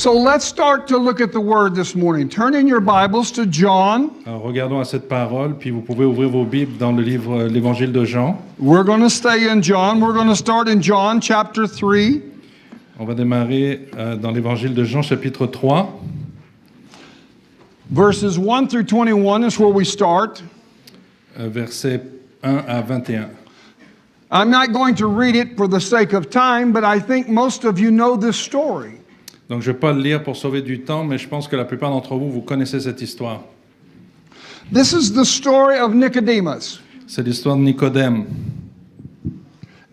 So let's start to look at the Word this morning. Turn in your Bibles to John. Alors, regardons à cette parole, puis vous pouvez ouvrir vos Bibles dans le livre l'Évangile de Jean. We're going to stay in John. We're going to start in John chapter 3. On va démarrer dans l'Évangile de Jean, chapitre 3. Verses 1 through 21 is where we start. Versets 1 à 21. I'm not going to read it for the sake of time, but I think most of you know this story. Donc, je ne vais pas le lire pour sauver du temps, mais je pense que la plupart d'entre vous, vous connaissez cette histoire. This is the story of Nicodemus. C'est l'histoire de Nicodème.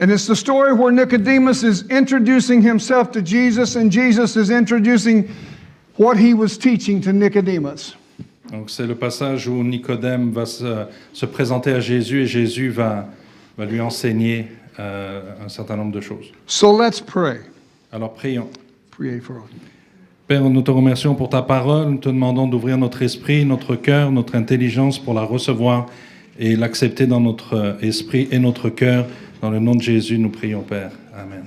And it's the story where Nicodemus is introducing himself to Jesus, and Jesus is introducing what he was teaching to Nicodemus. Donc, c'est le passage où Nicodème va se présenter à Jésus et Jésus va lui enseigner un certain nombre de choses. So let's pray. Alors, prions. Pray for us. Père, nous te remercions pour ta parole. Nous te demandons d'ouvrir notre esprit, notre cœur, notre intelligence pour la recevoir et l'accepter dans notre esprit et notre cœur. Dans le nom de Jésus, nous prions, Père. Amen.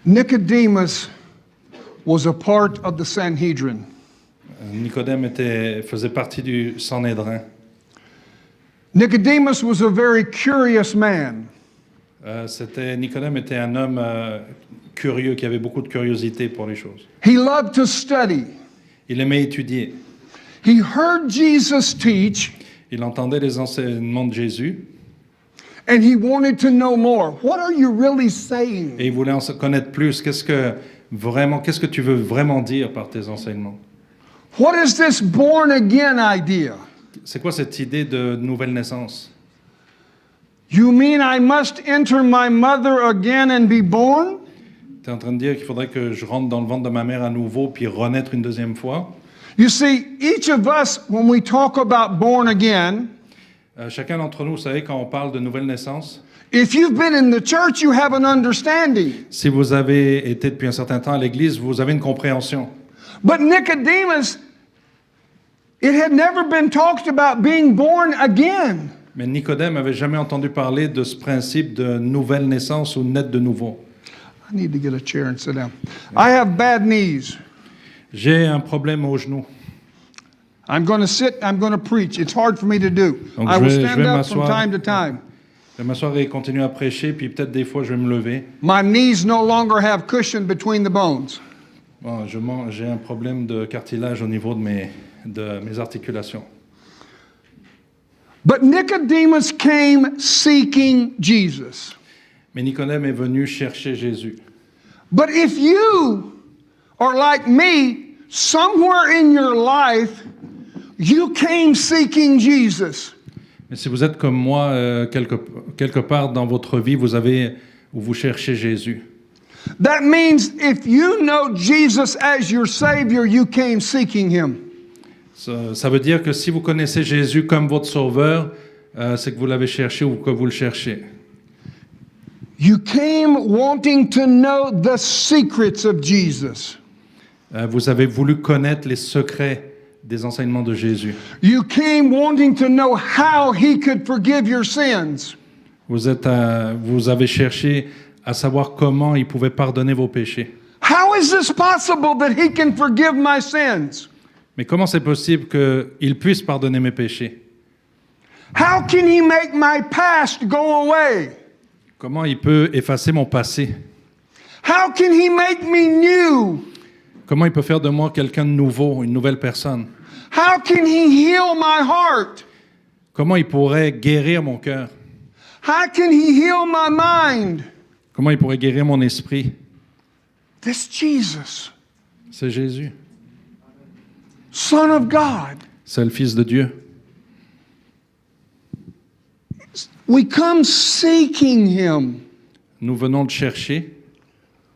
Nicodemus was a part of the Sanhedrin. Nicodème faisait partie du Sanhédrin. Nicodemus was a very curious man. Nicodème était un homme curieux, qui avait beaucoup de curiosité pour les choses. He loved to study. Il aimait étudier. He heard Jesus teach, Il entendait les enseignements de Jésus and he wanted to know more. What are you really saying? et il voulait en connaître plus. Qu'est-ce que tu veux vraiment dire par tes enseignements? What is this born again idea? C'est quoi cette idée de nouvelle naissance? You mean I must enter my mother again and be born? Tu es en train de dire qu'il faudrait que je rentre dans le ventre de ma mère à nouveau puis renaître une deuxième fois? You see, each of us, when we talk about born again, Chacun d'entre nous, vous savez, quand on parle de nouvelle naissance, if you've been in the church, you have an understanding. si vous avez été depuis un certain temps à l'église, vous avez une compréhension. But Nicodemus, it had never been talked about being born again. Mais Nicodème n'avait jamais entendu parler de ce principe de nouvelle naissance ou naître de nouveau. I need to get a chair and sit down. I have bad knees. J'ai un problème au genou. I'm going to sit, I'm going to preach. It's hard for me to do. Donc, I je will vais stand up from m'asseoir. time to time. Je vais m'asseoir et continuer à prêcher, puis peut-être des fois je vais me lever. My knees no longer have cushion between the bones. Bon, j'ai un problème de cartilage au niveau de mes articulations. But Nicodemus came seeking Jesus. Mais Nicodème est venu chercher Jésus. But if you are like me, somewhere in your life, you came seeking Jesus. Mais si vous êtes comme moi, quelque part dans votre vie, vous cherchez Jésus. That means if you know Jesus as your Savior, you came seeking Him. Ça veut dire que si vous connaissez Jésus comme votre sauveur, c'est que vous l'avez cherché ou que vous le cherchez. You came wanting to know the secrets of Jesus. Vous avez voulu connaître les secrets des enseignements de Jésus. You came wanting to know how He could forgive your sins. Vous avez cherché à savoir comment il pouvait pardonner vos péchés. How is this possible that He can forgive my sins? Mais comment c'est possible qu'il puisse pardonner mes péchés? How can He make my past go away? Comment il peut effacer mon passé? How can He make me new? Comment il peut faire de moi quelqu'un de nouveau, une nouvelle personne? How can He heal my heart? Comment il pourrait guérir mon cœur? How can He heal my mind? Comment il pourrait guérir mon esprit? This Jesus, C'est Jésus. Son of God. C'est le Fils de Dieu. We come seeking Him Nous venons le chercher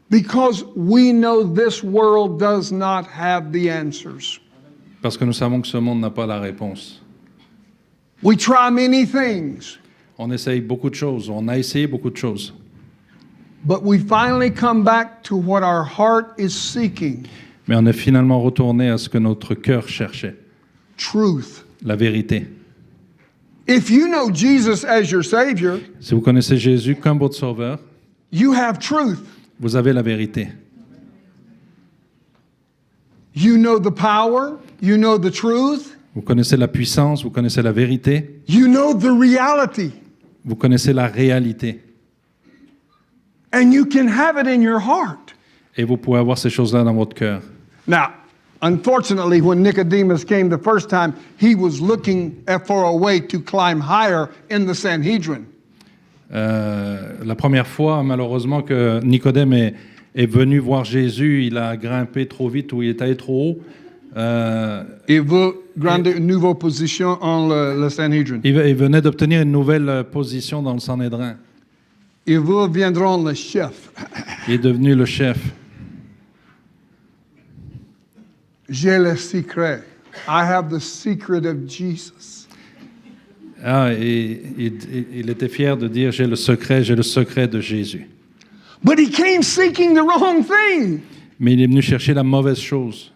because we know this world does not have the answers. parce que nous savons que ce monde n'a pas la réponse. We try many things, On essaye beaucoup de choses, on a essayé beaucoup de choses. but we finally come back to what our heart is seeking. Mais on est finalement retourné à ce que notre cœur cherchait, Truth. la vérité. If you know Jesus as your Savior, Si vous connaissez Jésus comme votre Sauveur, you have truth. vous avez la vérité. You know the power. You know the truth. Vous connaissez la puissance, vous connaissez la vérité, You know the reality. vous connaissez la réalité. And you can have it in your heart. Et vous pouvez avoir ces choses-là dans votre cœur. Now, unfortunately, when Nicodemus came the first time, he was looking for a way to climb higher in the Sanhedrin. La première fois, malheureusement, que Nicodème est venu voir Jésus, il a grimpé trop vite ou il est allé trop haut. Il veut gagner une nouvelle position en le Sanhedrin. Il venait d'obtenir une nouvelle position dans le Sanhédrin. Il veut viendront le chef. Il est devenu le chef. J'ai le secret. I have the secret of Jesus. Ah, et il était fier de dire j'ai le secret de Jésus. But he came seeking the wrong thing. Mais il est venu chercher la mauvaise chose.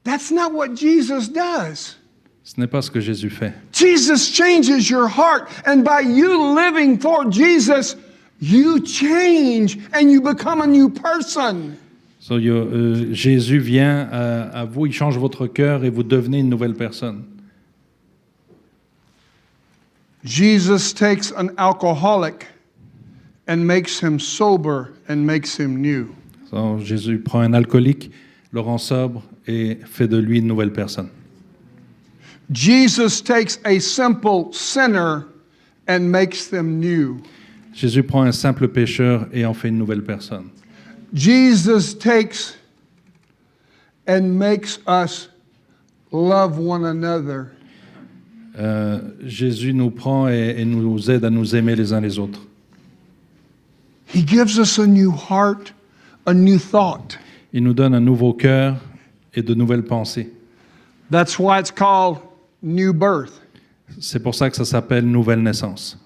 That's not what Jesus does. Ce n'est pas ce que Jésus fait. Jesus changes your heart, and by you living for Jesus, you change and you become a new person. So, Jésus vient à vous, il change votre cœur et vous devenez une nouvelle personne. Jesus takes an alcoholic and makes him sober and makes him new. So, Jésus prend un alcoolique, le rend sobre et fait de lui une nouvelle personne. Jesus takes a simple sinner and makes them new. Jésus prend un simple pécheur et en fait une nouvelle personne. Jesus takes and makes us love one another. Jésus nous prend et nous aide à nous aimer les uns les autres. He gives us a new heart, a new thought. Il nous donne un nouveau cœur et de nouvelles pensées. That's why it's called new birth. C'est pour ça que ça s'appelle nouvelle naissance.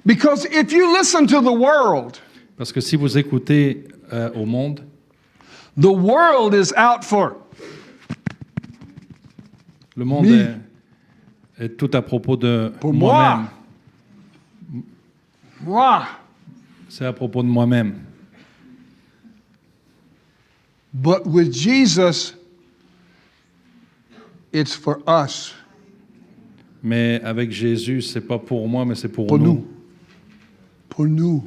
Because if you listen to the world Parce que si vous écoutez au monde, the world is out for le monde Me. est tout à propos de Pour moi-même. moi. C'est à propos de moi-même. But with Jesus, it's for us. Mais avec Jésus, c'est pas pour moi, mais c'est pour Pour nous. nous. Pour nous.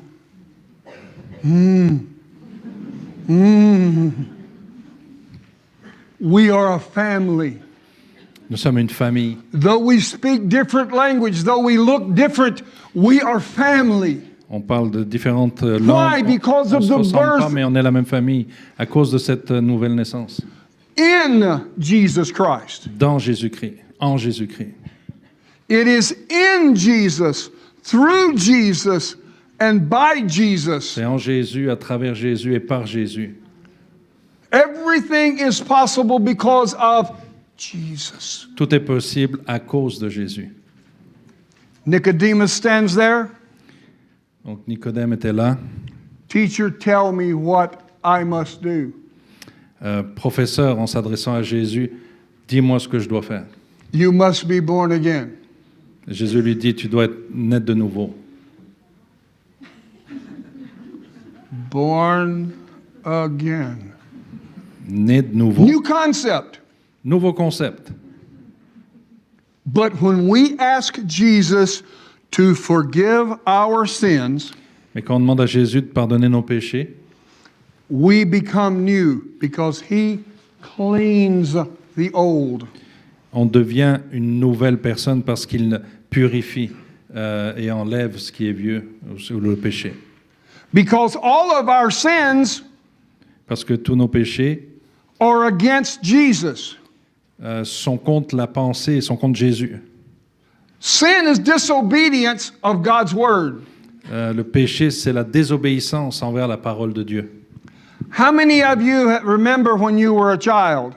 We are a family. Nous sommes une famille. Though we speak different language, though we look different, we are family. On parle de différentes Why? langues. Because On of se the ressemble pas, birth mais on est la même famille à cause de cette nouvelle naissance. in Jesus Christ. Dans Jésus-Christ, en Jésus-Christ. It is in Jesus, through Jesus, and by Jesus. C'est en Jésus, à travers Jésus et par Jésus. Everything is possible because of Jesus. Tout est possible à cause de Jésus. Nicodemus stands there. Donc Nicodème était là. Teacher, tell me what I must do. Professeur, en s'adressant à Jésus, dis-moi ce que je dois faire. You must be born again. Jésus lui dit, tu dois être naître de nouveau. Born again. Né de nouveau. New concept. Nouveau concept. But when we ask Jesus to forgive our sins, Mais quand on demande à Jésus de pardonner nos péchés, we become new because he cleans the old. on devient une nouvelle personne parce qu'il purifie et enlève ce qui est vieux, ou le péché. Because all of our sins Parce que tous nos péchés are against Jesus. sont contre la pensée, sont contre Jésus. Sin is disobedience of God's word. Le péché, c'est la désobéissance envers la parole de Dieu. How many of you remember when you were a child?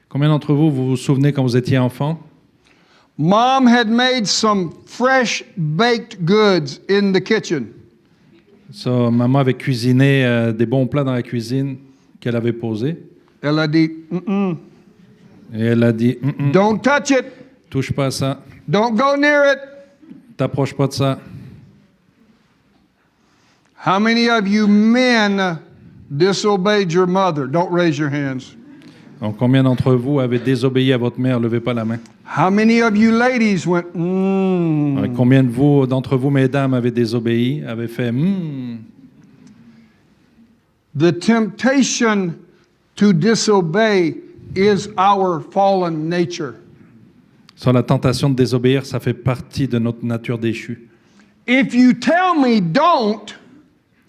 Combien d'entre vous, vous vous souvenez quand vous étiez enfant? Mom had made some fresh baked goods in the kitchen. So, maman avait cuisiné des bons plats dans la cuisine qu'elle avait posés. Elle a dit, Et elle a dit, don't touch it. Touche pas à ça. Don't go near it. T'approche pas de ça. How many of you men disobeyed your mother? Don't raise your hands. Donc, combien d'entre vous avez désobéi à votre mère? Levez pas la main. How many of you ladies went, Combien d'entre vous, mesdames, avez désobéi, avez fait The temptation to disobey is our fallen nature. Sur la tentation de désobéir, ça fait partie de notre nature déchue. If you tell me don't,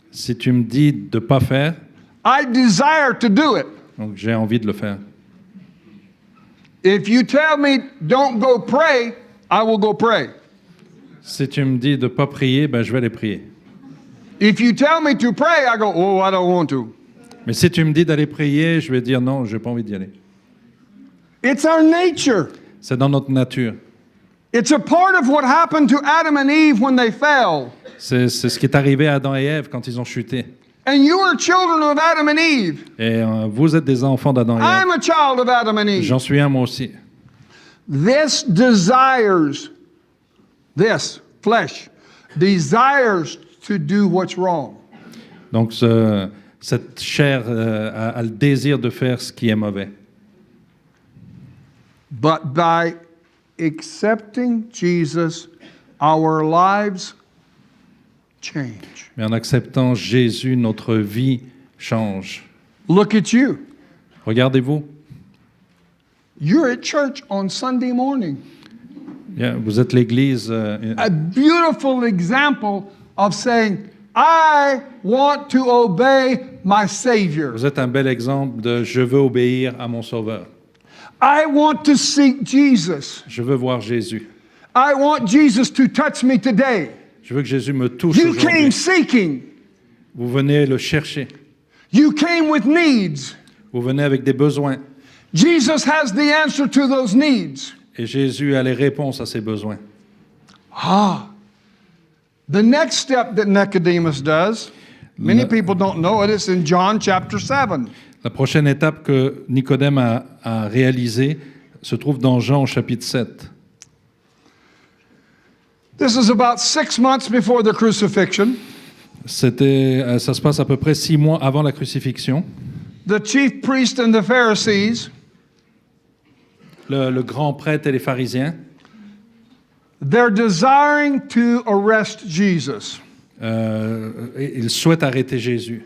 Si tu me dis de pas faire, I desire to do it. donc j'ai envie de le faire. If you tell me don't go pray, I will go pray. Si tu me dis de pas prier, ben je vais aller prier. If you tell me to pray, I go, oh, I don't want to. Mais si tu me dis d'aller prier, je vais dire non, j'ai pas envie d'y aller. It's our nature. C'est dans notre nature. It's a part of what happened to Adam and Eve when they fell. C'est ce qui est arrivé à Adam et Ève quand ils ont chuté. And you are children of Adam and Eve. Et vous êtes des enfants d'Adam et I'm Ève. a child of Adam and Eve. J'en suis un moi aussi. This flesh, desires to do what's wrong. Donc cette chair a le désir de faire ce qui est mauvais. But by accepting Jesus, our lives change. Mais en acceptant Jésus, notre vie change. Look at you. Regardez-vous. You're at church on Sunday morning. Vous êtes l'Église. A beautiful example of saying, I want to obey my Savior. Vous êtes un bel exemple de je veux obéir à mon Sauveur. I want to seek Jesus. Je veux voir Jésus. I want Jesus to touch me today. Je veux que Jésus me touche You came aujourd'hui. seeking. Vous venez le chercher. You came with needs. Vous venez avec des besoins. Jesus has the answer to those needs. Et Jésus a les réponses à ces besoins. The next step that Nicodemus does, many people don't know it, it's in John chapter 7. La prochaine étape que Nicodème a réalisée se trouve dans Jean au chapitre 7. This is about 6 months before the crucifixion. Ça se passe à peu près 6 mois avant la crucifixion. The chief priest and the Pharisees, Le grand prêtre et les pharisiens, they're desiring to arrest Jesus ils souhaitent arrêter Jésus.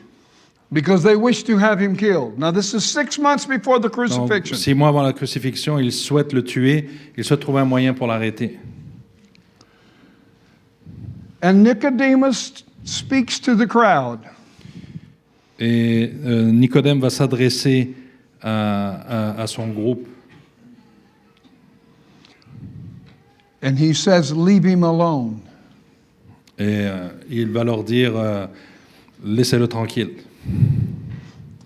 because they wish to have him killed. Now, this is 6 months before the Donc, crucifixion. 6 mois avant la crucifixion, ils souhaitent le tuer, ils souhaitent trouver un moyen pour l'arrêter. And Nicodemus speaks to the crowd. Et Nicodème va s'adresser à son groupe. And he says, leave him alone. Et il va leur dire, laissez-le tranquille.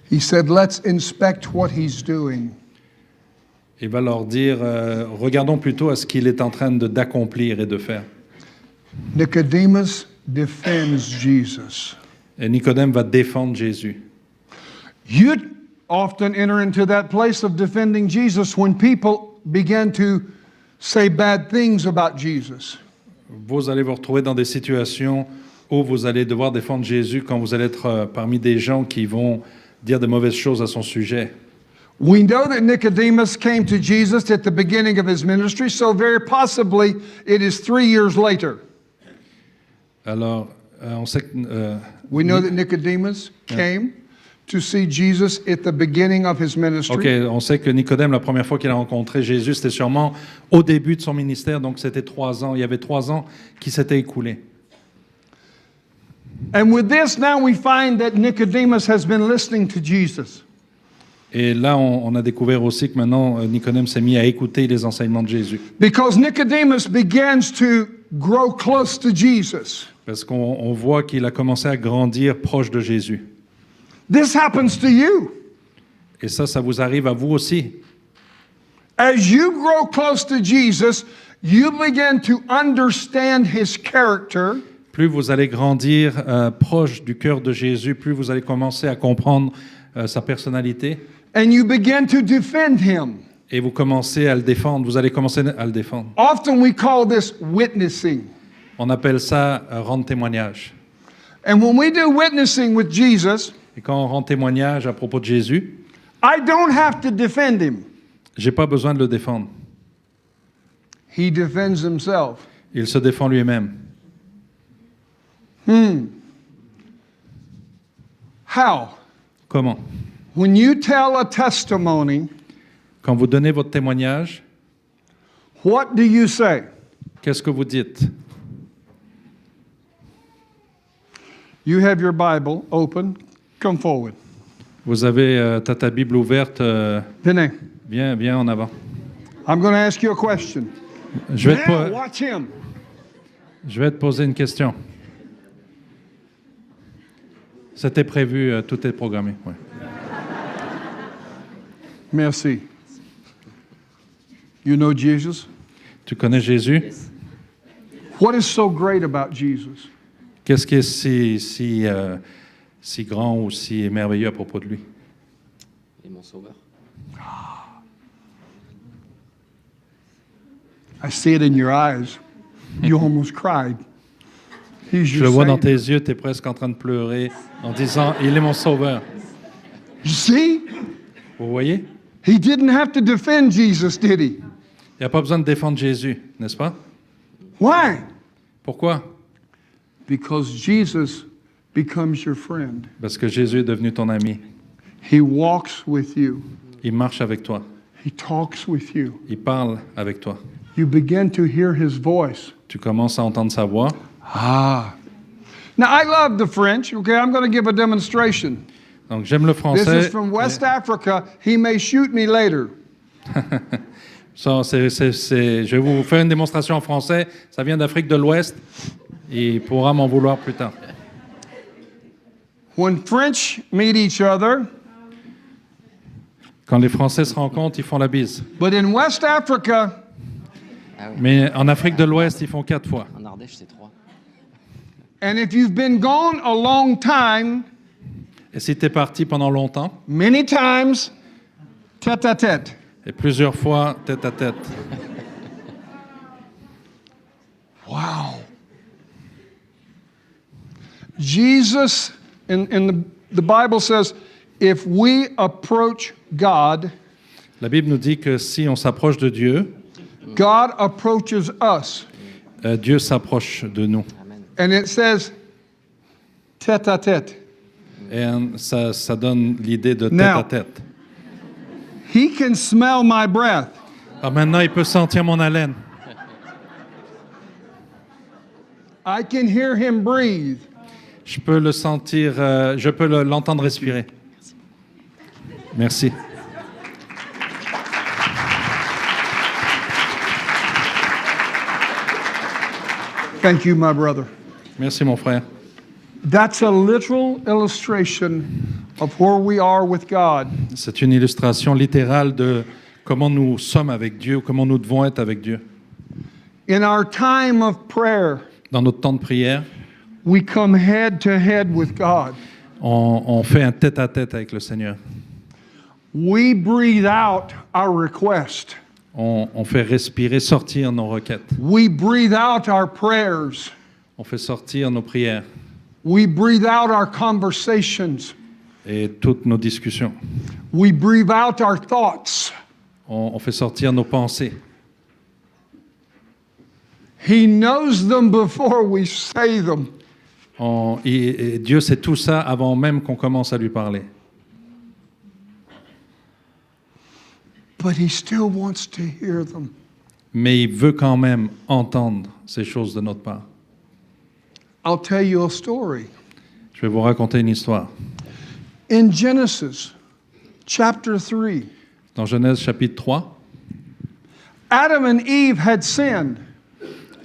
He said, let's inspect what he's doing. Il va leur dire, regardons plutôt à ce qu'il est en train d'accomplir et de faire. Nicodemus defends Jesus. Et Nicodème va défendre Jésus. You often enter into that place of defending Jesus when people begin to say bad things about Jesus. Vous allez vous retrouver dans des situations où vous allez devoir défendre Jésus quand vous allez être parmi des gens qui vont dire de mauvaises choses à son sujet. We know that Nicodemus came to Jesus at the beginning of his ministry, so very possibly it is 3 years later. Alors, on sait que We know that Nicodemus came to see Jesus at the beginning of his ministry. on sait que Nicodème, la première fois qu'il a rencontré Jésus, c'était sûrement au début de son ministère, donc c'était 3 ans. Il y avait 3 ans qui s'étaient écoulés. And with this, now we find that Nicodemus has been listening to Jesus. Et là, on a découvert aussi que maintenant, Nicodème s'est mis à écouter les enseignements de Jésus. Because Nicodemus begins to grow close to Jesus. Parce qu'on voit qu'il a commencé à grandir proche de Jésus. This happens to you. Et ça vous arrive à vous aussi. As you grow close to Jesus, you begin to understand his character. Plus vous allez grandir proche du cœur de Jésus, plus vous allez commencer à comprendre sa personnalité. And you begin to defend him. et vous commencez à le défendre. Vous allez commencer à le défendre. Often we call this witnessing. On appelle ça rendre témoignage. And when we do witnessing with Jesus, Et quand on rend témoignage à propos de Jésus, I don't have to defend him. j'ai pas besoin de le défendre. He defends himself. Il se défend lui-même. How? Comment? When you tell a testimony, Quand vous donnez votre témoignage, what do you say? qu'est-ce que vous dites? You have your Bible open. Come forward. Vous avez ta Bible ouverte, Vinay, viens en avant. I'm going to ask you a question. Je vais, Now, te, watch him. je vais te poser une question. C'était prévu, tout est programmé. Ouais. Merci. You know Jesus? Tu connais Jésus? What is so great about Jesus? Qu'est-ce qui est si grand ou si merveilleux à propos de lui? Et mon sauveur. I see it in your eyes. You almost cried. He's Je your le vois dans Savior. tes yeux, tu es presque en train de pleurer en disant « Il est mon sauveur You see? ». Vous voyez? He didn't have to defend Jesus, did he? Il n'y a pas besoin de défendre Jésus, n'est-ce pas? Why? Pourquoi? Because Jesus becomes your friend. Parce que Jésus est devenu ton ami. He walks with you. Il marche avec toi. He talks with you. Il parle avec toi. You begin to hear his voice. Tu commences à entendre sa voix. Ah. Now, I love the French. Okay, I'm going to give a demonstration. Donc j'aime le This français. is from West Africa. He may shoot me later. Ça, je vais vous faire une démonstration en français. Ça vient d'Afrique de l'Ouest. Il pourra m'en vouloir plus tard. When French meet each other, Quand les Français se rencontrent, ils font la bise. but in West Africa, Ah oui. Mais en Afrique de l'Ouest, ils font 4 fois. En Ardèche, c'est 3. and if you've been gone a long time, Et si tu es parti pendant longtemps, many times, tête à tête. et plusieurs fois tête à tête. Wow. Jesus, in the Bible says, if we approach God, La Bible nous dit que si on s'approche de Dieu, God approaches us. Dieu s'approche de nous. Amen. And it says, tête à tête. Et ça donne l'idée de tête Now. à tête. He can smell my breath. Alors maintenant, il peut sentir mon haleine. I can hear him breathe. Je peux le sentir, je peux l'entendre respirer. Merci. Thank you, my brother. Merci, mon frère. That's a literal illustration of where we are with God. C'est une illustration littérale de comment nous sommes avec Dieu, comment nous devons être avec Dieu. In our time of prayer, Dans notre temps de prière, we come head to head with God. on fait un tête-à-tête avec le Seigneur. We breathe out our request. On fait respirer, sortir nos requêtes. We breathe out our prayers. On fait sortir nos prières We breathe out our conversations. et toutes nos discussions. We breathe out our thoughts. On fait sortir nos pensées. He knows them before we say them. Et Dieu sait tout ça avant même qu'on commence à lui parler. But he still wants to hear them. Mais il veut quand même entendre ces choses de notre part. I'll tell you a story. Je vais vous raconter une histoire. In Genesis chapter 3, Dans Genèse chapitre 3, Adam and Eve had sinned.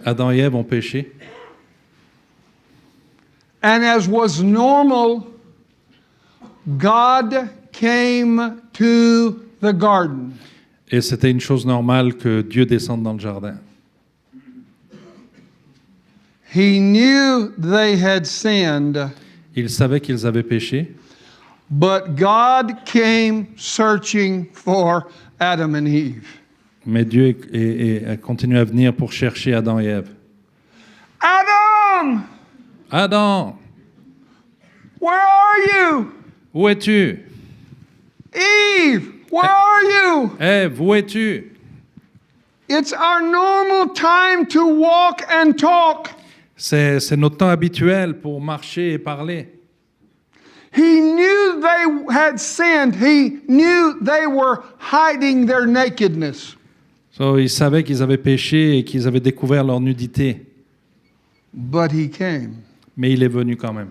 Adam et Ève ont péché. And as was normal, God came to the garden. Et c'était une chose normale que Dieu descende dans le jardin. He knew they had sinned, Ils savaient qu'ils avaient péché, but God came searching for Adam and Eve. Mais Dieu continue à venir pour chercher Adam et Ève. Adam, Adam, where are you? où es-tu? Eve, where are you? Ève, où es-tu? It's our normal time to walk and talk. C'est notre temps habituel pour marcher et parler. He knew they had sinned. He knew they were hiding their nakedness. So, ils savaient qu'ils avaient péché et qu'ils avaient découvert leur nudité. But he came. Mais il est venu quand même.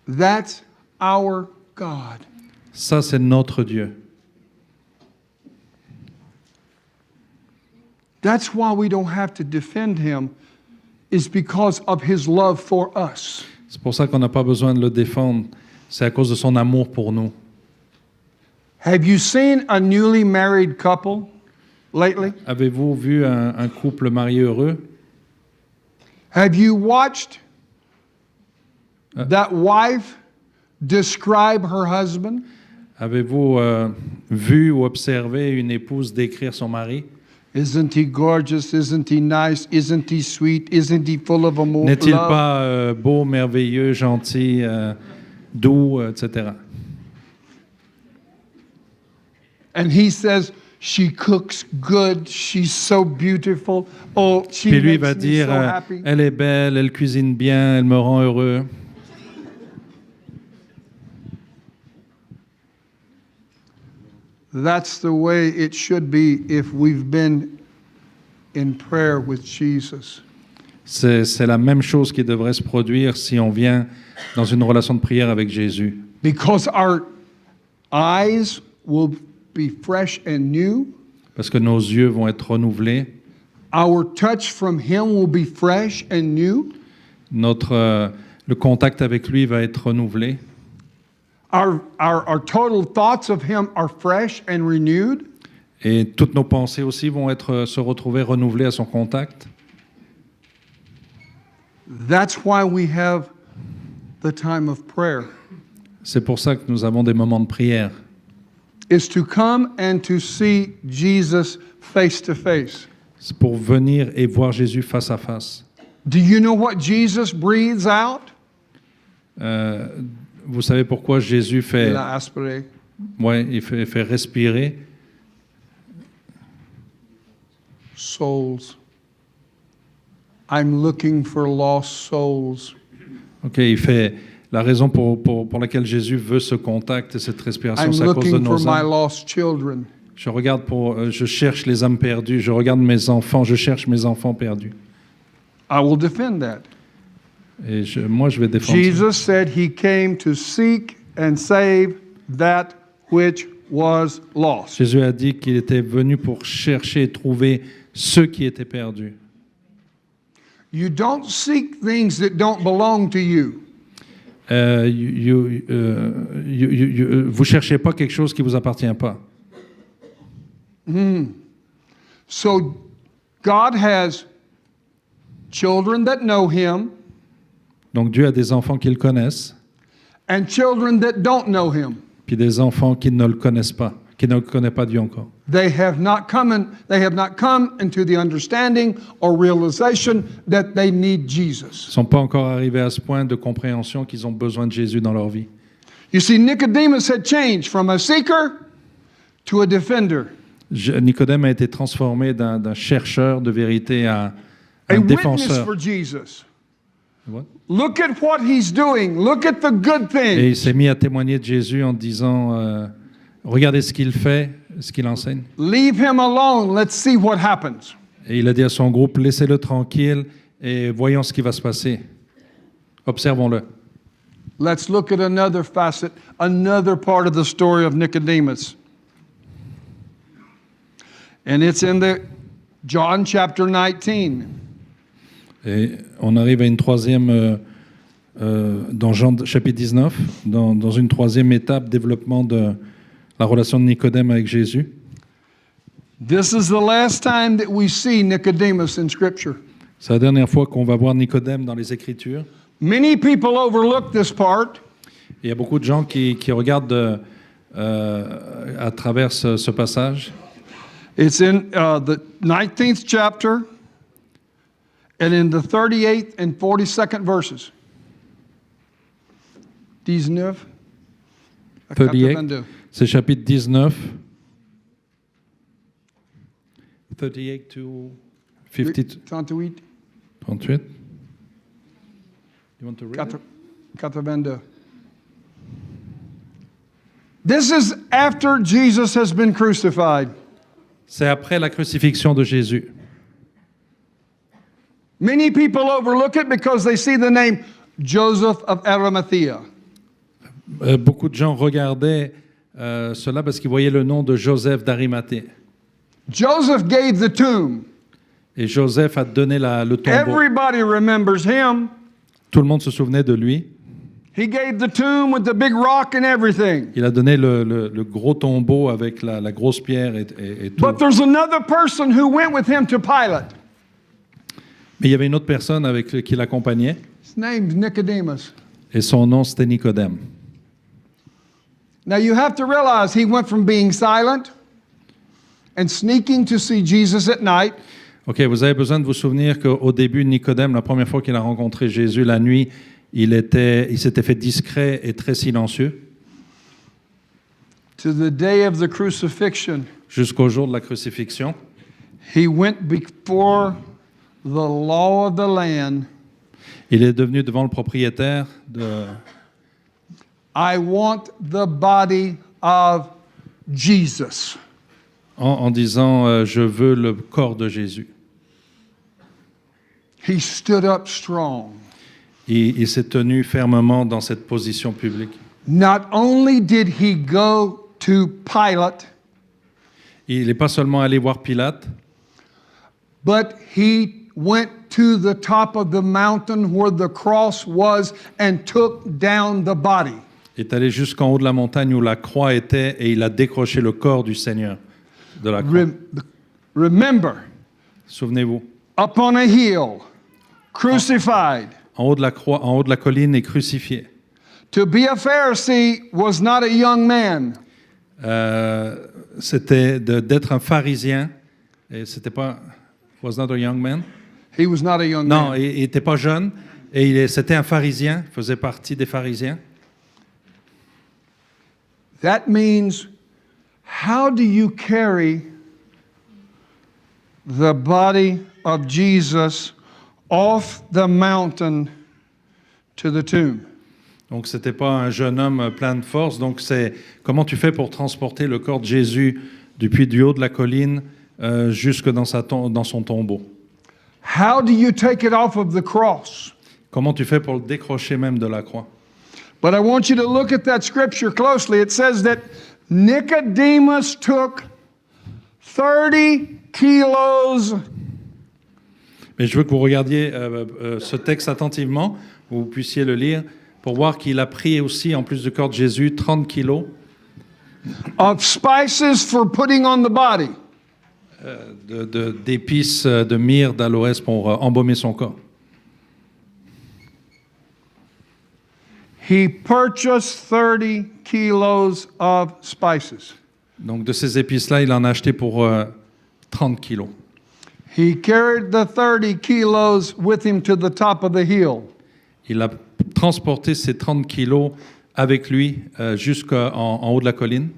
That's our God. Ça, c'est notre Dieu. That's why we don't have to defend him, is because of his love for us. C'est pour ça qu'on n'a pas besoin de le défendre. C'est à cause de son amour pour nous. Have you seen a newly married couple lately? Avez-vous vu un couple marié heureux? Have you watched that wife describe her husband? Avez-vous vu ou observé une épouse décrire son mari? Isn't he gorgeous? Isn't he nice? Isn't he sweet? Isn't he full of amour? N'est-il love? pas beau, merveilleux, gentil, doux, etc. And he says, she cooks good. She's so beautiful. Oh, she Puis lui makes va me dire, so happy. elle est belle, elle cuisine bien, elle me rend heureux. That's the way it should be if we've been in prayer with Jesus. C'est la même chose qui devrait se produire si on vient dans une relation de prière avec Jésus. Because our eyes will be fresh and new. Parce que nos yeux vont être renouvelés. Our touch from him will be fresh and new. Le contact avec lui va être renouvelé. Our total thoughts of him are fresh and renewed. Et toutes nos pensées aussi vont se retrouver renouvelées à son contact. That's why we have the time of prayer. C'est pour ça que nous avons des moments de prière. Is to come and to see Jesus face to face. C'est pour venir et voir Jésus face à face. Do you know what Jesus breathes out? Vous savez pourquoi Jésus fait, La aspiré. ouais, il fait respirer? Souls. I'm looking for lost souls. Ok, il fait la raison pour laquelle Jésus veut ce contact et cette respiration, I'm c'est à cause de looking for nos my âmes. lost children. Je cherche les âmes perdues. Je regarde mes enfants. Je cherche mes enfants perdus. I will defend that. Et moi, je vais défendre ça. Jesus said he came to seek and save that which was lost. Jésus a dit qu'il était venu pour chercher et trouver ceux qui étaient perdus. You don't seek things that don't belong to you. Vous cherchez pas quelque chose qui vous appartient pas. So God has children that know him Donc Dieu a des enfants qui le connaissent, and children that don't know him. puis des enfants qui ne le connaissent pas, qui ne connaissent pas Dieu encore. They have not come into the understanding or realization that they need Ils Jesus. ne sont pas encore arrivés à ce point de compréhension qu'ils ont besoin de Jésus dans leur vie. You see, Nicodemus had changed from a seeker to a defender. Nicodème a été transformé d'un chercheur de vérité à A un witness défenseur. for Jesus. What? Look at what he's doing. Look at the good Et il things. s'est mis à témoigner de Jésus en disant regardez ce qu'il fait, ce qu'il enseigne. Leave him alone. Let's see what happens. Et il a dit à son groupe laissez-le tranquille et voyons ce qui va se passer. Observons-le. Let's look at another facet, another part of the story of Nicodemus. And it's in the John chapter 19. Et on arrive à une troisième, dans Jean chapitre 19, dans une troisième étape, développement de la relation de Nicodème avec Jésus. This is the last time that we see Nicodemus in Scripture. C'est la dernière fois qu'on va voir Nicodème dans les Écritures. Many people overlook this part Il y a beaucoup de gens qui regardent à travers ce passage. It's in the 19th chapter and in the 38th and 42nd verses. 19. 38, c'est chapitre 19. 38 to 50. 38. 38. You want to read it? 82. This is after Jesus has been crucified. C'est après la crucifixion de Jésus. Many people overlook it because they see the name Joseph of Arimathea. Beaucoup de gens regardaient cela parce qu'ils voyaient le nom de Joseph d'Arimathée. Joseph gave the tomb. Et Joseph a donné le tombeau. Everybody remembers him. Tout le monde se souvenait de lui. He gave the tomb with the big rock and everything. Il a donné le gros tombeau avec la grosse pierre et tout. But there's another person who went with him to Pilate. Mais il y avait une autre personne qui l'accompagnait. His name's Nicodemus. Et son nom, c'était Nicodème. Now you have to realize he went from being silent and sneaking to see Jesus at night. Ok, vous avez besoin de vous souvenir qu'au début, Nicodème, la première fois qu'il a rencontré Jésus la nuit, il s'était fait discret et très silencieux. To the day of the crucifixion, jusqu'au jour de la crucifixion. he went before the law of the land. Il est devenu devant le propriétaire de... I want the body of Jesus. en disant je veux le corps de Jésus. He stood up strong. Il s'est tenu fermement dans cette position publique. Not only did he go to Pilate, Il n'est pas seulement allé voir Pilate, but he went to the top of the mountain where the cross was and took down the body. il est allé jusqu'en haut de la montagne où la croix était et il a décroché le corps du Seigneur de la croix. Remember, Souvenez-vous, up on a hill, crucified. en haut de la croix, en haut de la colline et crucifié. To be a Pharisee was not a young man. C'était d'être un pharisien et c'était pas was not a young man. He was not a young Non, man. il n'était pas jeune et c'était un pharisien, il faisait partie des pharisiens. That means, how do you carry the body of Jesus off the mountain to the tomb? Donc c'était pas un jeune homme plein de force. Donc c'est comment tu fais pour transporter le corps de Jésus depuis du haut de la colline jusque dans son tombeau. How do you take it off of the cross? Comment tu fais pour le décrocher même de la croix? But I want you to look at that scripture closely. It says that Nicodemus took 30 kilos. Mais je veux que vous regardiez ce texte attentivement, que vous puissiez le lire, pour voir qu'il a pris aussi, en plus du corps de Jésus, 30 kilos of spices for putting on the body. d'épices, de myrrhe, d'aloès pour embaumer son corps. He purchased 30 kilos of spices. Donc de ces épices-là, il en a acheté pour 30 kilos. He carried the 30 kilos with him to the top of the hill. Il a transporté ces 30 kilos avec lui jusqu'en haut de la colline.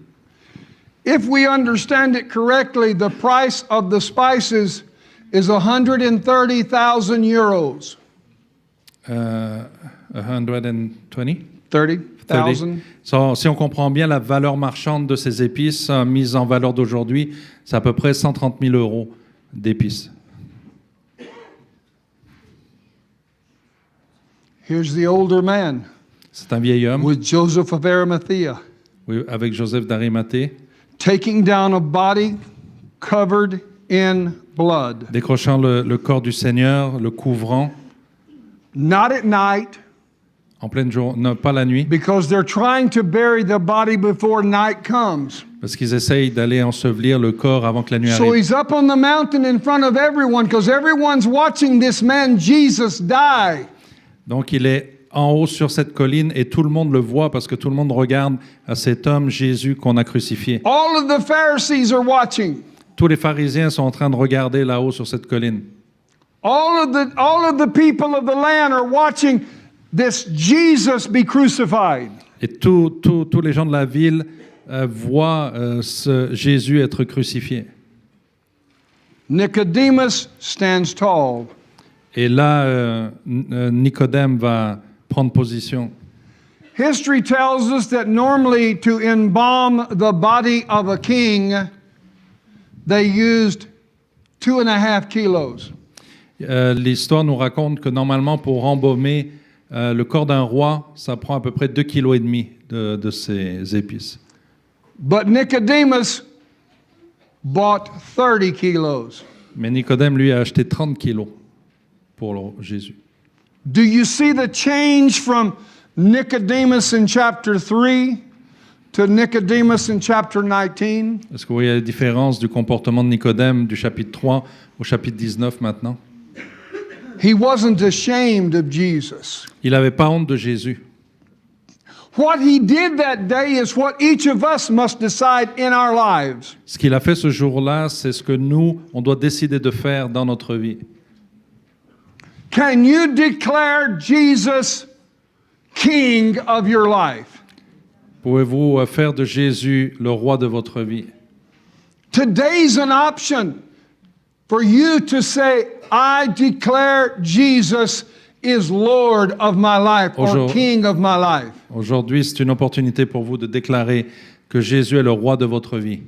If we understand it correctly, the price of the spices is 130,000 euros. 120? 30,000. So, si on comprend bien la valeur marchande de ces épices, mise en valeur d'aujourd'hui, c'est à peu près 130 000 euros d'épices. Here's the older man C'est un vieil homme, with Joseph of Arimathea, oui, avec Joseph d'Arimathée, taking down a body covered in blood. décrochant le corps du Seigneur, le couvrant Not at night, en pleine journée, non, pas la nuit, because they're trying to bury the body before night comes. parce qu'ils essayent d'aller ensevelir le corps avant que la nuit So arrive. he's up on the mountain in front of everyone because everyone's watching this man Jesus die. Donc il est en haut sur cette colline et tout le monde le voit parce que tout le monde regarde à cet homme Jésus qu'on a crucifié. All of the Pharisees are watching. Tous les pharisiens sont en train de regarder là-haut sur cette colline. All of the people of the land are watching this Jesus be crucified. Et tous les gens de la ville voient ce Jésus être crucifié. Nicodemus stands tall. Et là, Nicodème va prendre position. History tells us that normally to embalm the body of a king, they used 2.5 kilos. L'histoire nous raconte que normalement, pour embaumer le corps d'un roi, ça prend à peu près 2,5 kg de ces épices. But Nicodemus bought 30 kilos. Mais Nicodème, lui, a acheté 30 kilos pour Jésus. Do you see the change from Nicodemus in chapter 3 to Nicodemus in chapter 19? Est-ce que vous voyez la différence du comportement de Nicodème du chapitre 3 au chapitre 19 maintenant? He wasn't ashamed of Jesus. Il n'avait pas honte de Jésus. What he did that day is what each of us must decide in our lives. Ce qu'il a fait ce jour-là, c'est ce que nous, on doit décider de faire dans notre vie. Can you declare Jesus King of your life? Pouvez-vous faire de Jésus le roi de votre vie? Today's an option for you to say, I declare Jesus is Lord of my life or King of my life. Aujourd'hui, c'est une opportunité pour vous de déclarer que Jésus est le roi de votre vie.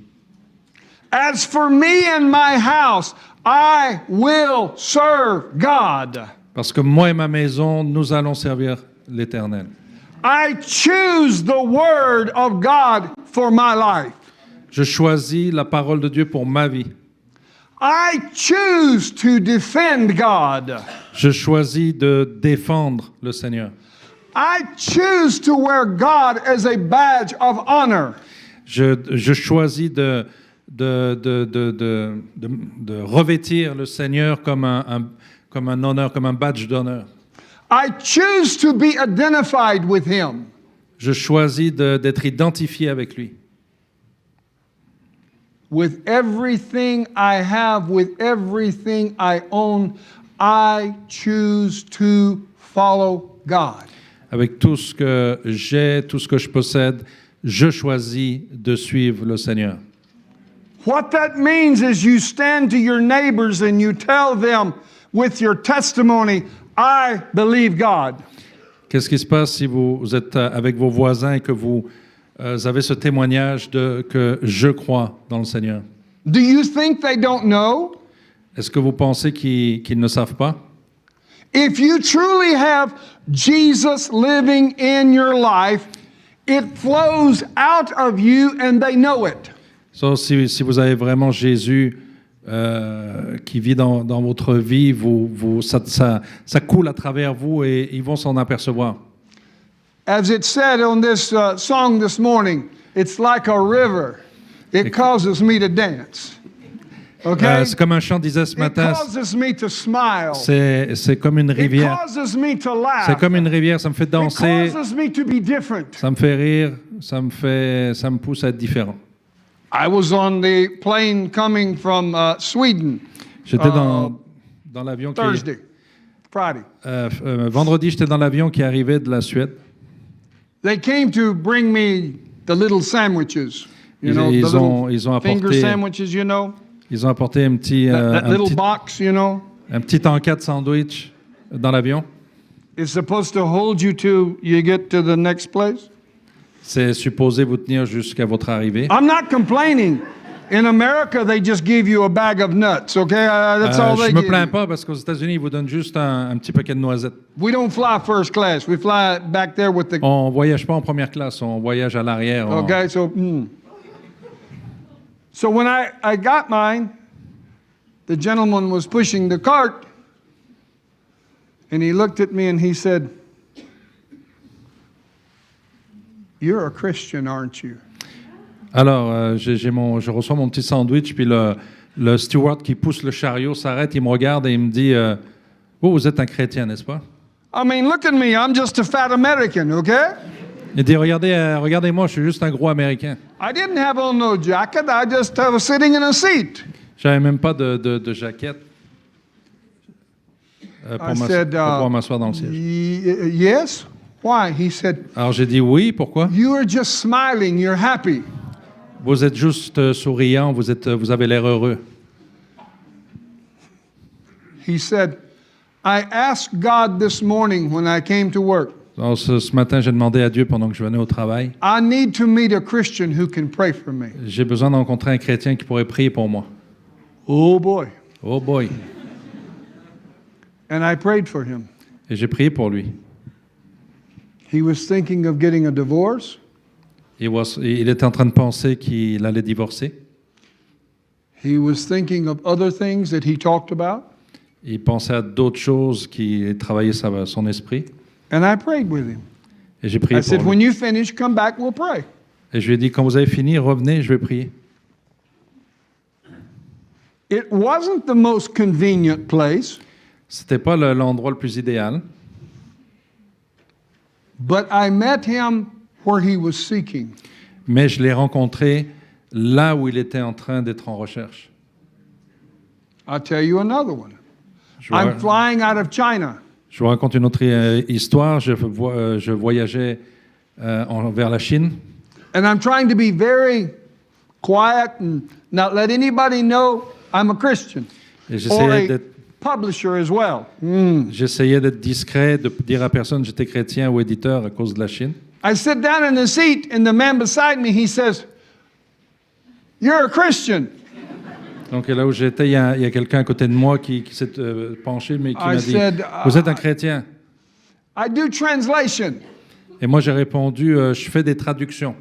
As for me and my house, I will serve God. Parce que moi et ma maison, nous allons servir l'Éternel. I choose the word of God for my life. Je choisis la parole de Dieu pour ma vie. I choose to defend God. Je choisis de défendre le Seigneur. I choose to wear God as a badge of honor. Je choisis de revêtir le Seigneur comme un honneur, comme un badge d'honneur. I choose to be identified with Him. Je choisis d'être identifié avec lui. With everything I have, with everything I own, I choose to follow God. Avec tout ce que j'ai, tout ce que je possède, je choisis de suivre le Seigneur. What that means is you stand to your neighbors and you tell them with your testimony, I believe God. Qu'est-ce qui se passe si vous êtes avec vos voisins et que vous avez ce témoignage que je crois dans le Seigneur? Do you think they don't know? Est-ce que vous pensez qu'ils ne savent pas? If you truly have Jesus living in your life, it flows out of you and they know it. So, si vous avez vraiment Jésus qui vit dans votre vie, ça coule à travers vous et ils vont s'en apercevoir. As it said on this song this morning, it's like a river. It causes me to dance. Okay? C'est comme un chant disait ce It matin, causes me to smile. c'est comme une It rivière. causes me to laugh. C'est comme une rivière, ça me fait danser, It causes me to be different. ça me fait rire, ça me pousse à être différent. I was on the plane coming from Sweden J'étais dans l'avion Thursday, Friday. vendredi, j'étais dans l'avion qui arrivait de la Suède. They came to bring me the little sandwiches. You know, the little ils ont finger apporté, sandwiches, you know. ils ont apporté un petit Box, you know. un petit encas de sandwich dans l'avion. It's supposed to hold you till you get to the next place. C'est supposé vous tenir jusqu'à votre arrivée. I'm not complaining. In America, they just give you a bag of nuts, okay? That's all they Je me give plains you. pas parce qu'aux États-Unis, ils vous donnent juste un petit paquet de noisettes. We don't fly first class. We fly back there with the... On voyage pas en première classe, on voyage à l'arrière. Okay, so... So when I got mine, the gentleman was pushing the cart, and he looked at me and he said, "You're a Christian, aren't you?" Alors, je reçois mon petit sandwich, puis le steward qui pousse le chariot s'arrête, il me regarde et il me dit vous êtes un chrétien, n'est-ce pas? I mean, look at me. I'm just a fat American, okay? Il dit, regardez-moi, je suis juste un gros Américain. I didn't have on no jacket. I just was sitting in a seat. J'avais même pas de jaquette pour I said, pouvoir m'asseoir dans le siège. Yes? Why? He said, Alors j'ai dit oui, pourquoi? you are just smiling. You're happy. Vous êtes juste souriant, vous avez l'air heureux. He said, I asked God this morning when I came to work, Alors, ce matin, j'ai demandé à Dieu pendant que je venais au travail, I need to meet a Christian who can pray for me. j'ai besoin de rencontrer un chrétien qui pourrait prier pour moi. Oh boy. Oh boy! And I prayed for him. Et j'ai prié pour lui. He was thinking of getting a divorce. Il était en train de penser qu'il allait divorcer. He was thinking of other things that he talked about. Il pensait à d'autres choses qui travaillaient son esprit. And I prayed with him. Et j'ai prié I said, pour when lui. you finish, come back, we'll pray. Et je lui ai dit, quand vous avez fini, revenez, je vais prier. It wasn't the most convenient place, C'était pas l'endroit le plus idéal, but I met him where he was seeking. mais je l'ai rencontré là où il était en train d'être en recherche. I'll tell you another one. Je I'm vous, flying out of China. je vous raconte une autre histoire. Je voyageais vers la Chine. And I'm trying to be very quiet and not let anybody know I'm a Christian. Et Or a j'essayais d'être publisher as well. J'essayais d'être discret, de dire à personne que j'étais chrétien ou éditeur à cause de la Chine. I sit down in the seat and the man beside me, he says, you're a Christian. Donc là où j'étais, il y a quelqu'un à côté de moi qui s'est penché, mais qui I m'a dit, said, vous êtes un chrétien? I do translation. Et moi j'ai répondu, je fais des traductions.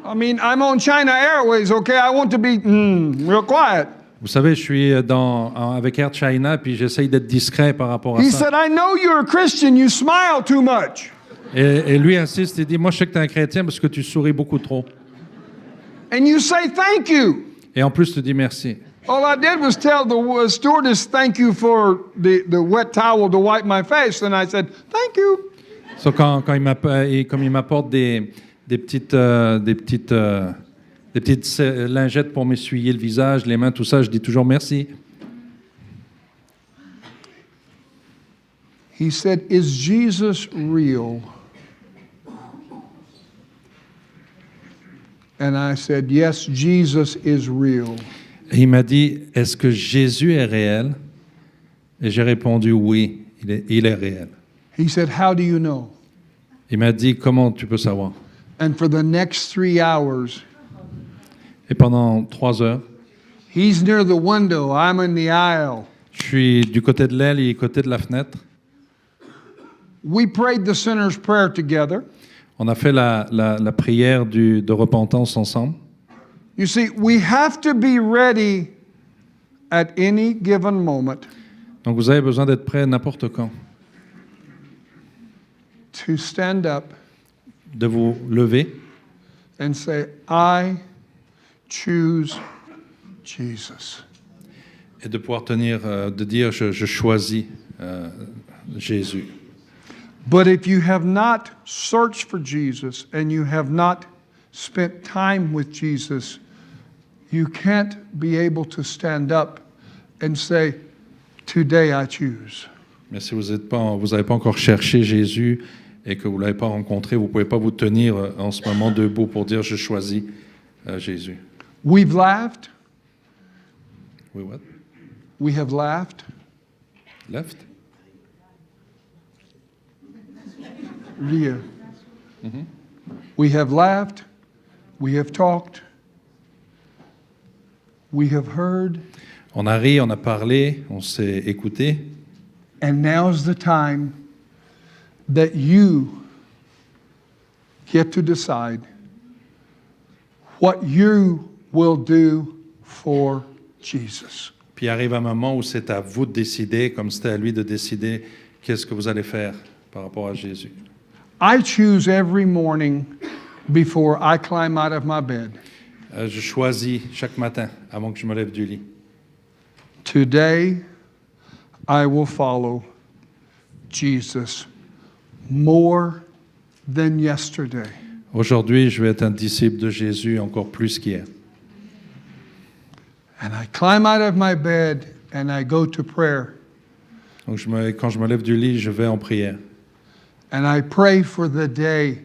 I mean, I'm on China Airways, okay? I want to be real quiet. Vous savez, je suis avec Air China, puis j'essaye d'être discret par rapport à He ça. said, I know you're a Christian. You smile too much. Et lui insiste, il dit, moi je sais que tu es un chrétien parce que tu souris beaucoup trop. And you say thank you. Et en plus, tu dis merci. All I did was tell the stewardess thank you for the wet towel to wipe my face. And I said, thank you. So, comme il m'apporte des petites lingettes pour m'essuyer le visage, les mains, tout ça, je dis toujours merci. He said, is Jesus real? And I said, yes, Jesus is real. Et il m'a dit, est-ce que Jésus est réel? Et j'ai répondu, oui, il est réel. He said, how do you know? Il m'a dit, comment tu peux savoir? And for the next 3 hours, Et pendant 3 heures, he's near the window, I'm in the aisle. je suis du côté de l'aile et du côté de la fenêtre. We prayed the sinner's prayer together. On a fait la prière de repentance ensemble. You see, we have to be ready at any given moment Donc vous avez besoin d'être prêt n'importe quand, to stand up de vous lever and say, I choose Jesus. et de pouvoir de dire je choisis Jésus. But if you have not searched for Jesus and you have not spent time with Jesus, you can't be able to stand up and say, today I choose. Mais si vous n'avez pas encore cherché Jésus et que vous ne l'avez pas rencontré, vous ne pouvez pas vous tenir en ce moment debout pour dire je choisis Jésus. We've laughed. Oui, what? We have laughed. Left? Yeah. We have laughed. We have talked. We have heard. On a ri, on a parlé, on s'est écouté. And now's the time that you get to decide what you will do for Jesus. Puis arrive un moment où c'est à vous de décider, comme c'était à lui de décider qu'est-ce que vous allez faire par rapport à Jésus. I choose every morning before I climb out of my bed. Je choisis chaque matin, avant que je me lève du lit. Today, I will follow Jesus more than yesterday. Aujourd'hui, je vais être un disciple de Jésus encore plus qu'hier. And I climb out of my bed and I go to prayer. Donc quand je me lève du lit, je vais en prière. And I pray for the day,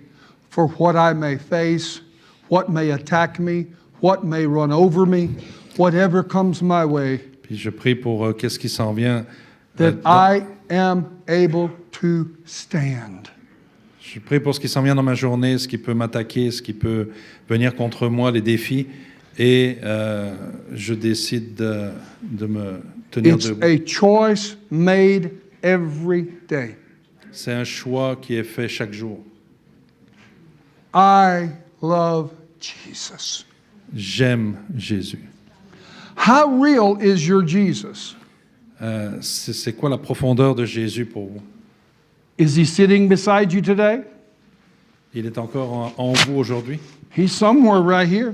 for what I may face, what may attack me, what may run over me, whatever comes my way, Puis je prie pour qu'est-ce qui s'en vient. that Dans- I am able to stand. Je prie pour ce qui s'en vient dans ma journée, ce qui peut m'attaquer, ce qui peut venir contre moi, les défis. Et je décide de me tenir It's debout. a choice made every day. C'est un choix qui est fait chaque jour. I love Jesus. J'aime Jésus. How real is your Jesus? C'est quoi la profondeur de Jésus pour vous? Is he sitting beside you today? Il est encore en vous aujourd'hui? He's somewhere right here.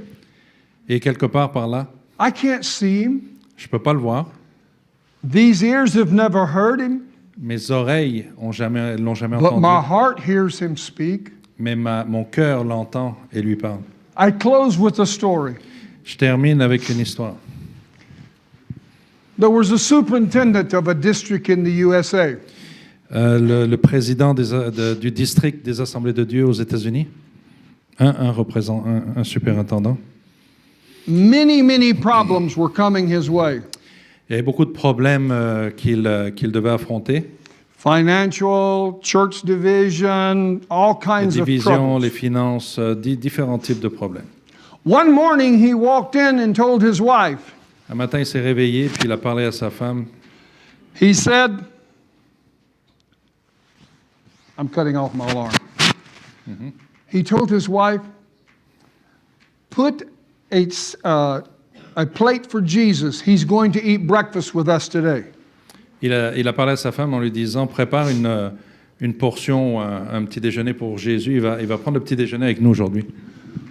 Et quelque part par là, I can't see him. je ne peux pas le voir. These ears have never heard him, Mes oreilles l'ont jamais but my entendu. heart hears him speak. Mais mon cœur l'entend et lui parle. I close with a story. Je termine avec une histoire. There was a superintendent of a district in the USA. Le président du district des Assemblées de Dieu aux États-Unis, un superintendant. Many problems were coming his way. Il y avait beaucoup de problèmes qu'il devait affronter. Financial, church division, all Les kinds of divisions, troubles. les finances, différents types de problèmes. One morning he walked in and told his wife, Un matin, il s'est réveillé, puis il a parlé à sa femme. he said, I'm cutting off my alarm. He told his wife, put a plate for Jesus. He's going to eat breakfast with us today. Il a parlé à sa femme en lui disant, prépare une portion, un petit déjeuner pour Jésus. Il va prendre le petit déjeuner avec nous aujourd'hui.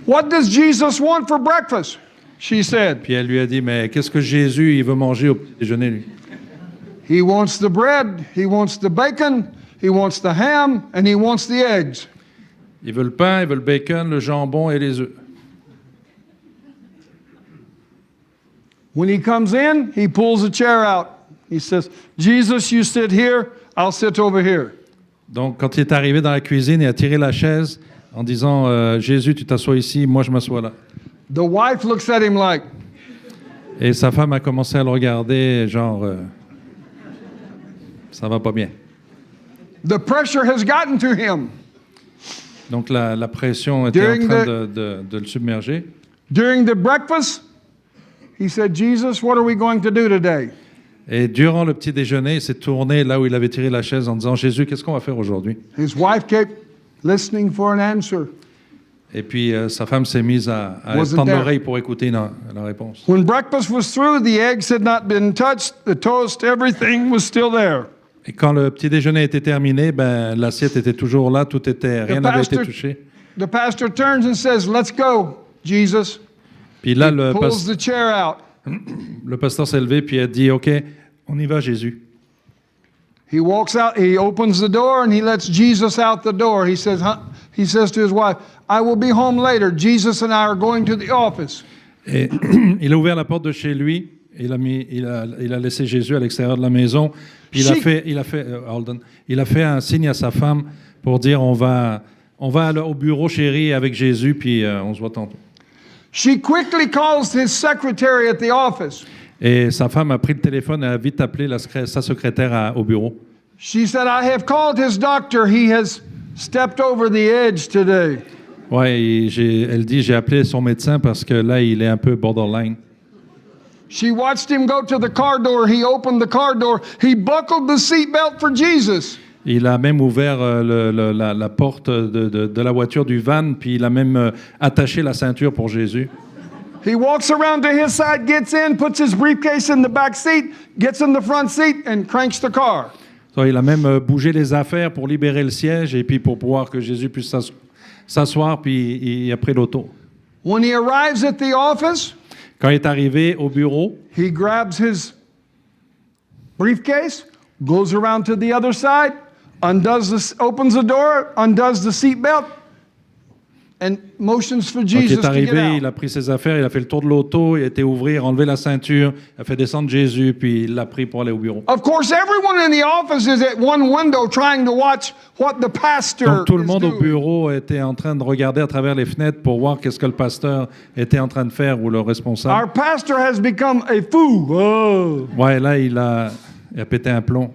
What does Jesus want for breakfast? She said, Puis elle lui a dit, mais qu'est-ce que Jésus il veut manger au petit déjeuner, lui? he wants the bread, he wants the bacon, he wants the ham, and he wants the eggs. Il veut le pain, il veut le bacon, le jambon et les œufs. When he comes in, he pulls a chair out. He says, Jesus, you sit here, I'll sit over here. Donc, quand il est arrivé dans la cuisine, il a tiré la chaise en disant, Jésus, tu t'assois ici, moi je m'assois là. The wife looks at him like, Et sa femme a commencé à le regarder, genre, ça va pas bien. the pressure has gotten to him. Donc, la pression était en During train de le submerger. During the breakfast, he said, Jesus, what are we going to do today? Et durant le petit déjeuner, il s'est tourné là où il avait tiré la chaise en disant, Jésus, qu'est-ce qu'on va faire aujourd'hui? His wife kept listening for an answer. Et puis, sa femme s'est mise à Wasn't tendre there. l'oreille pour écouter la réponse. When breakfast was through, the eggs had not been touched, the toast, everything was still there. Et quand le petit déjeuner était terminé, ben, l'assiette était toujours là, rien n'avait été pastor- touché. The pastor turns and says, let's go, Jesus. Puis là, Pulls the chair out. le pasteur s'est levé puis a dit, OK, on y va, Jésus. He walks out, he opens the door and he lets Jesus out the door. He says to his wife, I will be home later. Jesus and I are going to the office. Et il a ouvert la porte de chez lui, il a laissé Jésus à l'extérieur de la maison. Puis il a fait un signe à sa femme pour dire, on va aller au bureau, chérie, avec Jésus, puis on se voit tantôt. She quickly calls his secretary at the office. Et sa femme a pris le téléphone et a vite appelé sa secrétaire au bureau. She said, I have called his doctor. He has stepped over the edge today. Ouais, elle dit, j'ai appelé son médecin parce que là, il est un peu borderline. She watched him go to the car door. He opened the car door. He buckled the seatbelt for Jesus. Il a même ouvert la porte de la voiture du van, puis il a même attaché la ceinture pour Jésus. He walks around to his side, gets in, puts his briefcase in the back seat, gets in the front seat, and cranks the car. So, il a même bougé les affaires pour libérer le siège et puis pour pouvoir que Jésus puisse s'asseoir, puis il a pris l'auto. When he arrives at the office, Quand il est arrivé au bureau, he grabs his briefcase, goes around to the other side, opens the door, undoes the seatbelt, and motions for Donc, il Jesus est to get arrivé, il out. a pris ses affaires, il a fait le tour de l'auto, il a été ouvrir, enlevé la ceinture, il a fait descendre Jésus, puis il l'a pris pour aller au bureau. Of course, everyone in the office is at one window trying to watch what the pastor Donc tout le is monde au doing. bureau était en train de regarder à travers les fenêtres pour voir qu'est-ce que le pasteur était en train de faire ou le responsable. Our pastor has become a fool. Oh. Ouais, là, il a pété un plomb.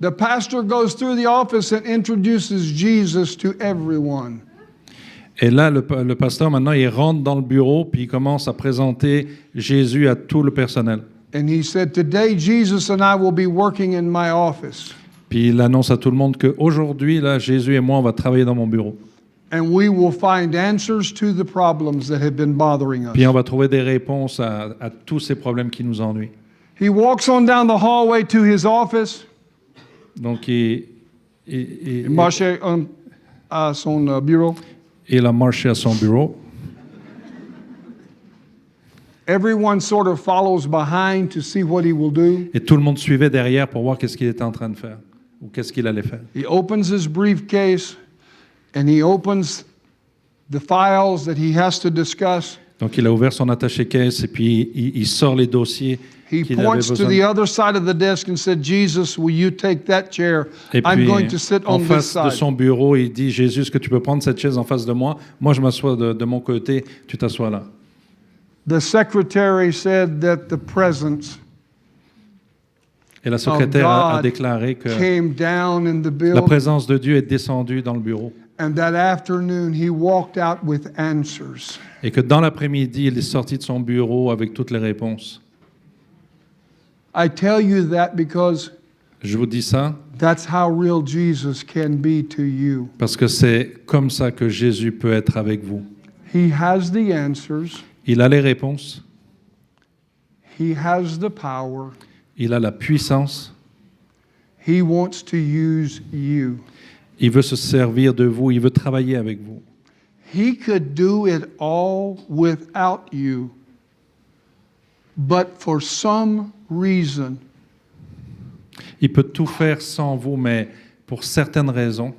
The pastor goes through the office and introduces Jesus to everyone. Et là, le pasteur, maintenant, il rentre dans le bureau, puis il commence à présenter Jésus à tout le personnel. And he said, "Today, Jesus and I will be working in my office. Puis il annonce à tout le monde qu'aujourd'hui, là, Jésus et moi, on va travailler dans mon bureau. And we will find answers to the problems that have been bothering us." Puis on va trouver des réponses à tous ces problèmes qui nous ennuient. He walks on down the hallway to his office. Donc, Il marche à son bureau. il a marché à son bureau. Everyone sort of follows behind to see what he will do. Et tout le monde suivait derrière pour voir qu'est-ce qu'il était en train de faire ou qu'est-ce qu'il allait faire. He opens his briefcase and he opens the files that he has to discuss. Donc, il a ouvert son attaché-caisse et puis il sort les dossiers He qu'il avait points to the besoin. other side of the desk and said, "Jesus, will you take that chair? Et I'm puis, going to sit en on this face de side." son bureau, il dit, Jésus, est-ce que tu peux prendre cette chaise en face de moi? Moi, je m'assois de mon côté, tu t'assois là. The secretary said that the presence Et la of secrétaire a God déclaré que came down in the la building, présence de Dieu est descendue dans le bureau. and that afternoon he walked out with answers. Et que dans l'après-midi, il est sorti de son bureau avec toutes les réponses. I tell you that because Je vous dis ça that's how real Jesus can be to you. parce que c'est comme ça que Jésus peut être avec vous. He has the answers. Il a les réponses, He has the power. il a la puissance, He wants to use you. il veut se servir de vous, il veut travailler avec vous. He could do it all without you. But for some reason, Il peut tout faire sans vous, mais pour certaines raisons,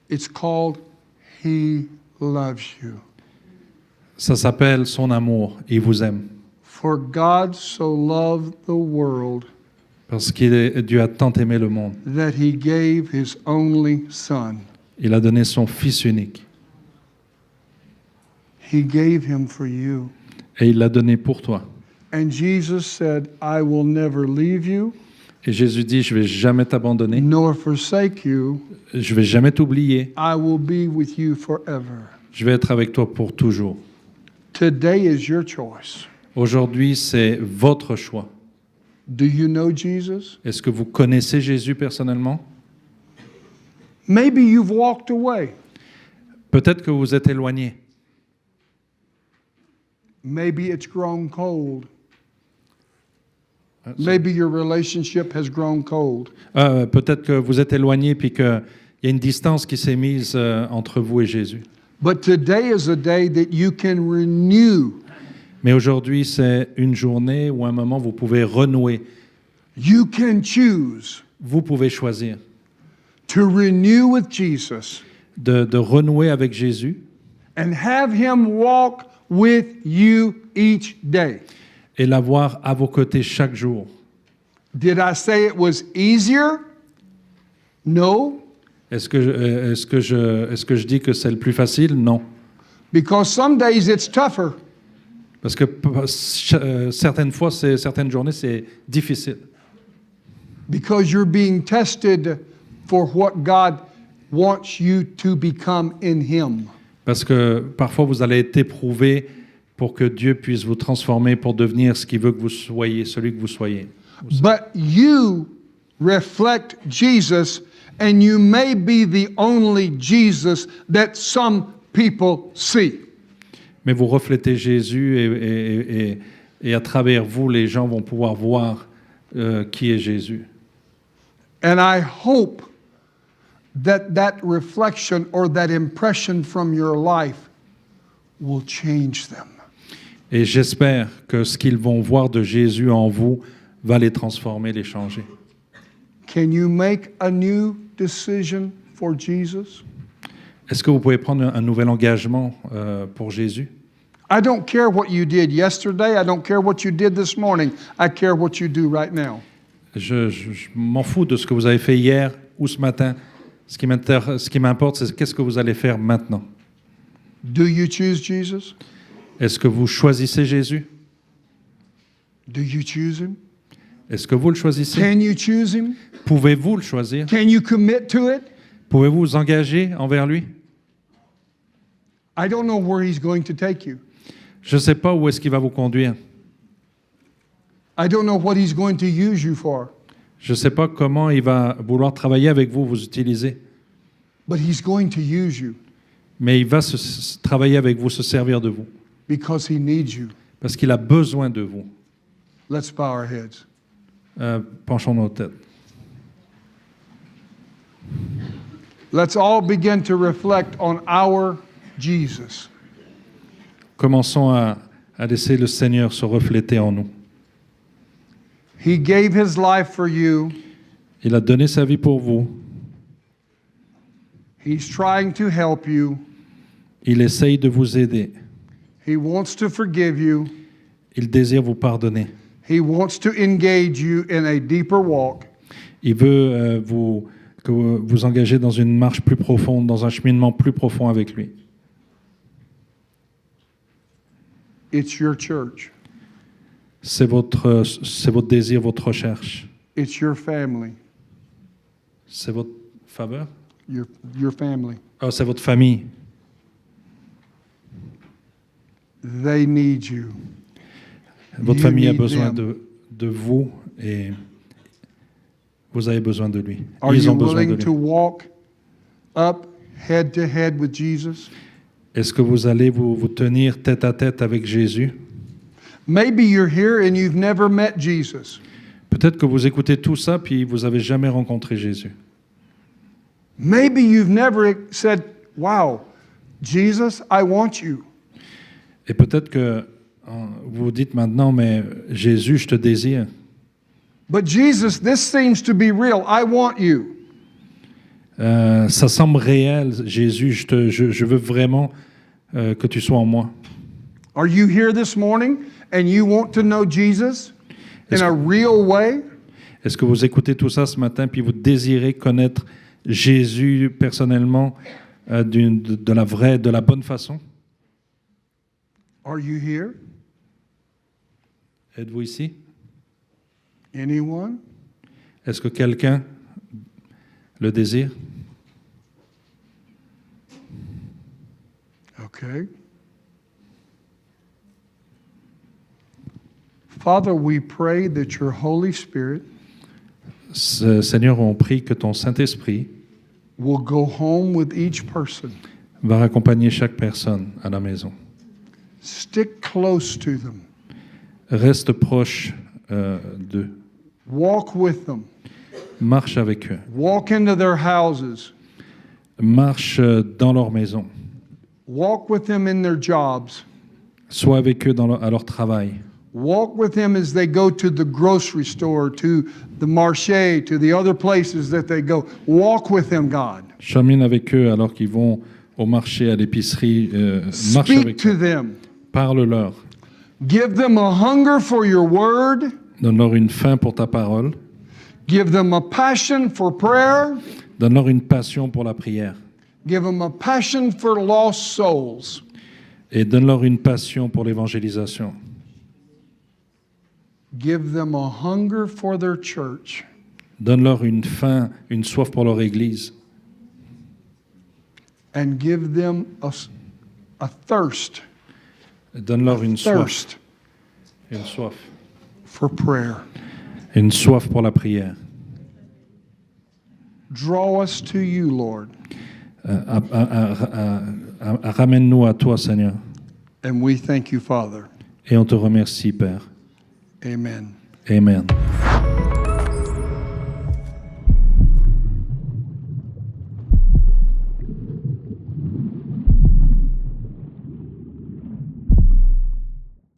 it's called He loves you. ça s'appelle son amour. Il vous aime. For God so loved the world Parce que Dieu a tant aimé le monde. that He gave His only Son. Il a donné son Fils unique. He gave Him for you. Et il l'a donné pour toi. And Jesus said, "I will never leave you Et Jésus dit, je ne vais jamais t'abandonner. nor forsake you. Je ne vais jamais t'oublier. I will be with you forever." Je vais être avec toi pour toujours. Today is your choice. Aujourd'hui, c'est votre choix. Do you know Jesus? Est-ce que vous connaissez Jésus personnellement? Maybe you've walked away. Peut-être que vous êtes éloigné. Maybe it's grown cold. Maybe your relationship has grown cold. Peut-être que vous êtes éloigné puis qu'il y a une distance qui s'est mise entre vous et Jésus. But today is a day that you can renew. Mais aujourd'hui, c'est une journée ou un moment où vous pouvez renouer. You can choose Vous pouvez choisir to renew with Jesus de renouer avec Jésus and have Him walk with you each day. et l'avoir à vos côtés chaque jour. Did I say it was easier? No, Est-ce que je dis que c'est le plus facile? Non. because some days it's tougher. Parce que certaines fois, certaines journées, c'est difficile. Because you're being tested for what God wants you to become in Him. Parce que parfois, vous allez être éprouvé pour que Dieu puisse vous transformer pour devenir ce qu'il veut que vous soyez, celui que vous soyez. But you reflect Jesus, and you may be the only Jesus that some people see. Mais vous reflétez Jésus et à travers vous, les gens vont pouvoir voir qui est Jésus. And I hope that reflection or that impression from your life will change them. Et j'espère que ce qu'ils vont voir de Jésus en vous va les transformer, les changer. Can you make a new decision for Jesus? Est-ce que vous pouvez prendre un nouvel engagement pour Jésus? I don't care what you did yesterday. I don't care what you did this morning. I care what you do right now. Je m'en fous de ce que vous avez fait hier ou ce matin. Ce qui m'importe, c'est qu'est-ce que vous allez faire maintenant. Do you choose Jesus? Est-ce que vous choisissez Jésus? Do you choose him? Est-ce que vous le choisissez? Can you choose him? Pouvez-vous le choisir? Can you commit to it? Pouvez-vous vous engager envers lui? I don't know where he's going to take you. Je ne sais pas où est-ce qu'il va vous conduire. I don't know what he's going to use you for. Je ne sais pas comment il va vouloir travailler avec vous, vous utiliser. But he's going to use you Mais il va travailler avec vous, se servir de vous. because he needs you. Parce qu'il a besoin de vous. Let's bow our heads. Penchons nos têtes. Let's all begin to reflect on our Jesus. Commençons à laisser le Seigneur se refléter en nous. He gave his life for you. Il a donné sa vie pour vous. He's trying to help you. Il essaye de vous aider. He wants to forgive you. Il désire vous pardonner. He wants to engage you in a deeper walk. Il veut que vous engagez dans une marche plus profonde, dans un cheminement plus profond avec lui. It's your church. C'est votre désir, votre recherche. It's your family. C'est votre faveur? Your family. Ah, c'est votre famille. They need you. Votre You famille a need besoin them. de vous et vous avez besoin de lui. Are Ils you ont besoin de willing lui. to walk up head to head with Jesus? Est-ce que vous allez vous tenir tête à tête avec Jésus? Maybe you're here and you've never met Jesus. Peut-être que vous écoutez tout ça puis vous n'avez jamais rencontré Jésus. Maybe you've never said, wow, Jesus, I want you. Et peut-être que vous dites maintenant, mais Jésus, je te désire. But Jesus, this seems to be real. I want you. Ça semble réel, Jésus, je veux vraiment que tu sois en moi. Are you here this morning and you want to know Jesus in a real way? Est-ce que vous écoutez tout ça ce matin puis vous désirez connaître Jésus personnellement de la bonne façon? Are you here? Êtes-vous ici? Anyone? Est-ce que quelqu'un le désire? Okay. Father, we pray that your Holy Spirit Seigneur, on prie que ton Saint-Esprit will go home with each person. va raccompagner chaque personne à la maison. Stick close to them. Reste proche d'eux. Walk with them. Marche avec eux. Walk into their houses. Marche dans leur maison. Walk with them in their jobs. Sois avec eux à leur travail. Walk with them as they go to the grocery store, to the marché, to the other places that they go. Walk with them, God. Chemine avec eux alors qu'ils vont au marché, à l'épicerie. Marche Speak avec to eux. them. Parle-leur. Give them a hunger for your word. Donne-leur une faim pour ta parole. Give them a passion for prayer. Donne-leur une passion pour la prière. Give them a passion for lost souls. Et donne-leur une passion pour l'évangélisation. Give them a hunger for their church. Donne-leur une faim, une soif pour leur église. And give them a thirst. Donne-leur une soif. Thirst Une soif. for prayer. Une soif pour la prière. Draw us to you, Lord. Ramène-nous à toi, Seigneur. And we thank you, Father. Et on te remercie, Père. Amen. Amen.